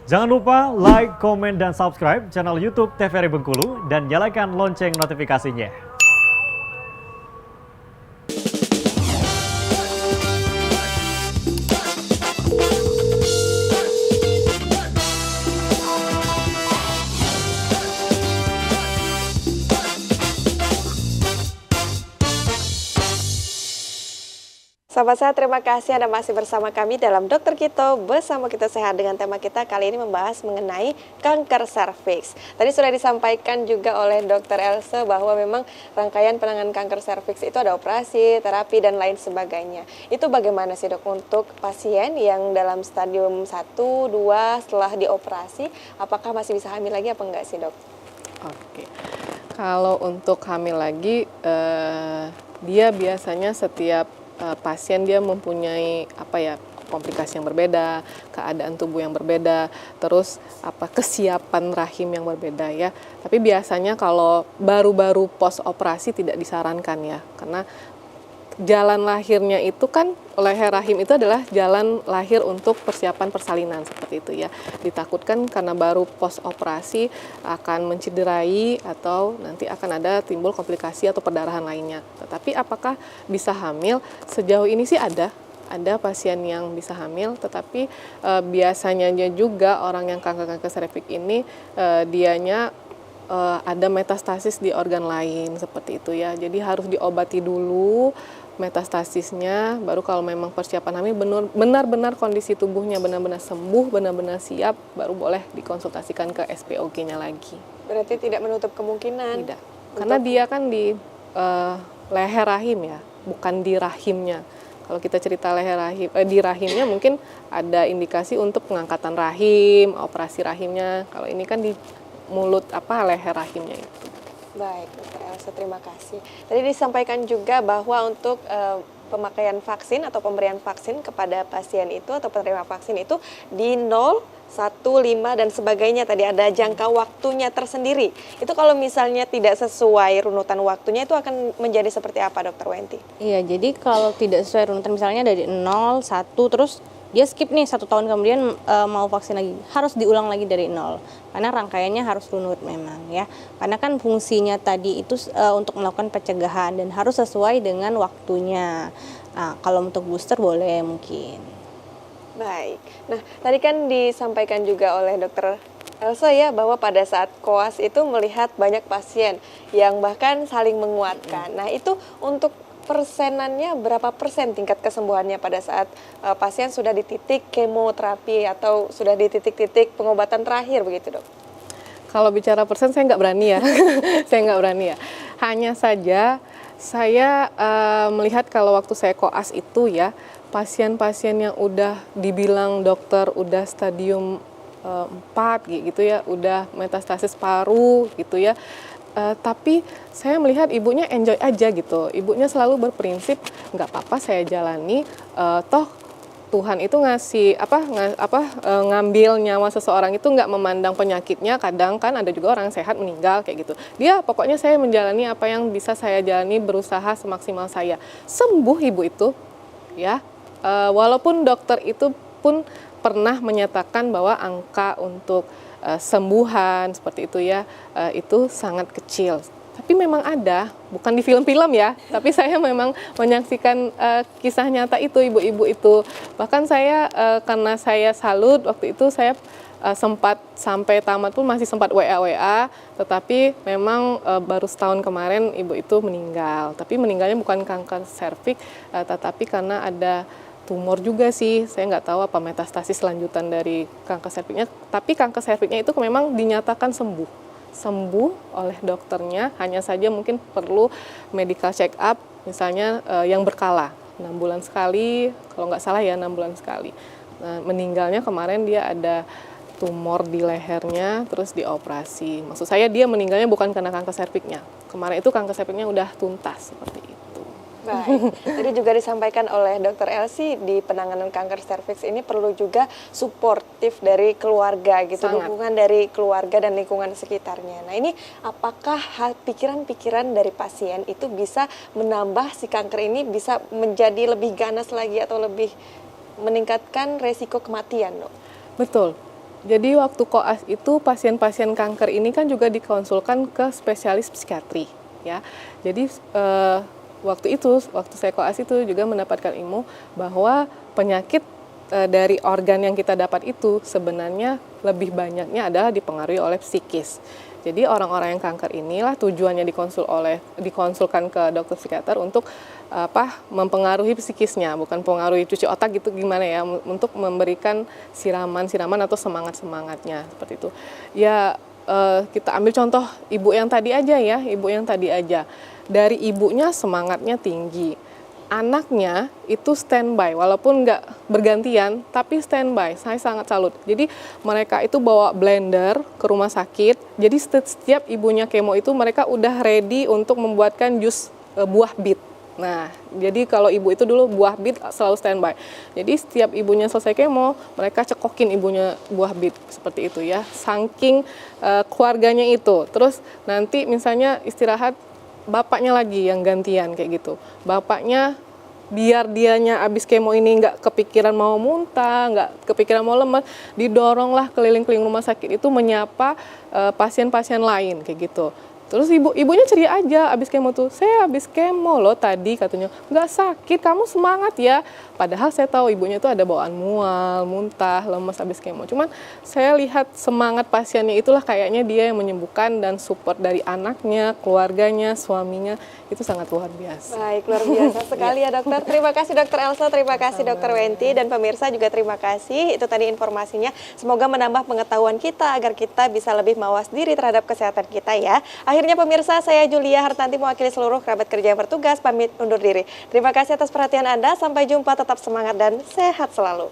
Jangan lupa like, komen, dan subscribe channel YouTube TVRI Bengkulu dan nyalakan lonceng notifikasinya. Sahabat sehat, terima kasih Anda masih bersama kami dalam Dokter Kito Bersama Kita Sehat dengan tema kita kali ini membahas mengenai kanker serviks. Tadi sudah disampaikan juga oleh Dr. Else bahwa memang rangkaian penanganan kanker serviks itu ada operasi, terapi, dan lain sebagainya. Itu bagaimana sih dok untuk pasien yang dalam stadium 1, 2 setelah dioperasi, apakah masih bisa hamil lagi apa enggak sih dok? Oke, kalau untuk hamil lagi, dia biasanya setiap pasien dia mempunyai komplikasi yang berbeda, keadaan tubuh yang berbeda, terus kesiapan rahim yang berbeda ya. Tapi biasanya kalau baru-baru pos operasi tidak disarankan ya, karena jalan lahirnya itu kan leher rahim itu adalah jalan lahir untuk persiapan persalinan seperti itu ya. Ditakutkan karena baru pos operasi akan mencederai atau nanti akan ada timbul komplikasi atau perdarahan lainnya. Tetapi apakah bisa hamil? Sejauh ini sih ada pasien yang bisa hamil, tetapi biasanya juga orang yang kanker serviks ini dianya ada metastasis di organ lain seperti itu ya. Jadi harus diobati dulu metastasisnya, baru kalau memang persiapan hamil benar-benar kondisi tubuhnya benar-benar sembuh, benar-benar siap, baru boleh dikonsultasikan ke SPOG-nya lagi. Berarti tidak menutup kemungkinan? Tidak, karena dia kan di leher rahim ya, bukan di rahimnya. Kalau kita cerita leher rahim, di rahimnya mungkin ada indikasi untuk pengangkatan rahim, operasi rahimnya. Kalau ini kan di mulut leher rahimnya itu. Baik, Dr. Elsa, terima kasih. Tadi disampaikan juga bahwa untuk pemakaian vaksin atau pemberian vaksin kepada pasien itu atau penerima vaksin itu di 0, 1, 5, dan sebagainya. Tadi ada jangka waktunya tersendiri. Itu kalau misalnya tidak sesuai runutan waktunya itu akan menjadi seperti apa, Dr. Wenti? Iya, jadi kalau tidak sesuai runutan misalnya dari 0, 1, terus dia skip nih 1 tahun kemudian mau vaksin lagi, harus diulang lagi dari 0 karena rangkaiannya harus runut memang ya, karena kan fungsinya tadi itu untuk melakukan pencegahan dan harus sesuai dengan waktunya. Nah, kalau untuk booster boleh mungkin. Baik, nah tadi kan disampaikan juga oleh dokter Elsa ya bahwa pada saat koas itu melihat banyak pasien yang bahkan saling menguatkan. Nah itu untuk persenannya berapa persen tingkat kesembuhannya pada saat pasien sudah di titik kemoterapi atau sudah di titik-titik pengobatan terakhir begitu dok? Kalau bicara persen saya nggak berani ya, saya nggak berani ya. Hanya saja saya melihat kalau waktu saya koas itu ya, pasien-pasien yang udah dibilang dokter udah stadium 4 gitu ya, udah metastasis paru gitu ya. Tapi saya melihat ibunya enjoy aja gitu. Ibunya selalu berprinsip nggak apa-apa saya jalani. Toh Tuhan itu ngambil nyawa seseorang itu nggak memandang penyakitnya. Kadang kan ada juga orang sehat meninggal kayak gitu. Dia pokoknya saya menjalani apa yang bisa saya jalani, berusaha semaksimal saya. Sembuh ibu itu ya. Walaupun dokter itu pun pernah menyatakan bahwa angka untuk sembuhan seperti itu ya, itu sangat kecil. Tapi memang ada, bukan di film-film ya, tapi saya memang menyaksikan kisah nyata itu, ibu-ibu itu. Bahkan saya, karena saya salut, waktu itu saya sempat sampai tamat pun masih sempat WA, tetapi memang baru setahun kemarin ibu itu meninggal. Tapi meninggalnya bukan kanker serviks, tetapi karena ada tumor juga sih, saya nggak tahu apa metastasis lanjutan dari kanker serviksnya, tapi kanker serviksnya itu memang dinyatakan sembuh oleh dokternya, hanya saja mungkin perlu medical check up, misalnya yang berkala, 6 bulan sekali, kalau nggak salah ya 6 bulan sekali. Nah, meninggalnya kemarin dia ada tumor di lehernya, terus dioperasi. Maksud saya dia meninggalnya bukan karena kanker serviksnya, kemarin itu kanker serviksnya udah tuntas seperti itu. Baik, tadi juga disampaikan oleh Dr. Elsie di penanganan kanker serviks ini perlu juga suportif dari keluarga gitu, Sangat. dukungan dari keluarga dan lingkungan sekitarnya. Nah ini apakah pikiran-pikiran dari pasien itu bisa menambah si kanker ini bisa menjadi lebih ganas lagi atau lebih meningkatkan resiko kematian dok? Betul. Jadi waktu koas itu pasien-pasien kanker ini kan juga dikonsulkan ke spesialis psikiatri ya. Jadi waktu saya koas itu juga mendapatkan ilmu bahwa penyakit dari organ yang kita dapat itu sebenarnya lebih banyaknya adalah dipengaruhi oleh psikis. Jadi orang-orang yang kanker inilah tujuannya dikonsulkan ke dokter psikiater untuk mempengaruhi psikisnya, bukan pengaruhi cuci otak gitu gimana ya, untuk memberikan siraman-siraman atau semangat-semangatnya seperti itu. Ya kita ambil contoh ibu yang tadi aja ya, Dari ibunya semangatnya tinggi. Anaknya itu standby, walaupun nggak bergantian, tapi standby. Saya sangat salut. Jadi mereka itu bawa blender ke rumah sakit. Jadi setiap ibunya kemo itu mereka udah ready untuk membuatkan jus buah bit. Nah, jadi kalau ibu itu dulu buah bit selalu standby. Jadi setiap ibunya selesai kemo, mereka cekokin ibunya buah bit seperti itu ya. Saking keluarganya itu. Terus nanti misalnya istirahat, bapaknya lagi yang gantian kayak gitu. Bapaknya biar dianya abis kemo ini nggak kepikiran mau muntah, nggak kepikiran mau lemas, didoronglah keliling-keliling rumah sakit itu menyapa pasien-pasien lain kayak gitu. Terus ibunya ceria aja abis kemo tuh, saya abis kemo loh tadi katanya, nggak sakit, kamu semangat ya. Padahal saya tahu ibunya itu ada bawaan mual, muntah, lemas abis kemo. Cuman saya lihat semangat pasiennya itulah kayaknya dia yang menyembuhkan dan support dari anaknya, keluarganya, suaminya, itu sangat luar biasa. Baik, luar biasa sekali ya dokter. Terima kasih dokter Elsa, terima kasih dokter Wenti, dan pemirsa juga terima kasih. Itu tadi informasinya. Semoga menambah pengetahuan kita agar kita bisa lebih mawas diri terhadap kesehatan kita ya. Akhirnya pemirsa, saya Julia Hartanti mewakili seluruh kerabat kerja yang bertugas pamit undur diri. Terima kasih atas perhatian Anda. Sampai jumpa, tetap semangat dan sehat selalu.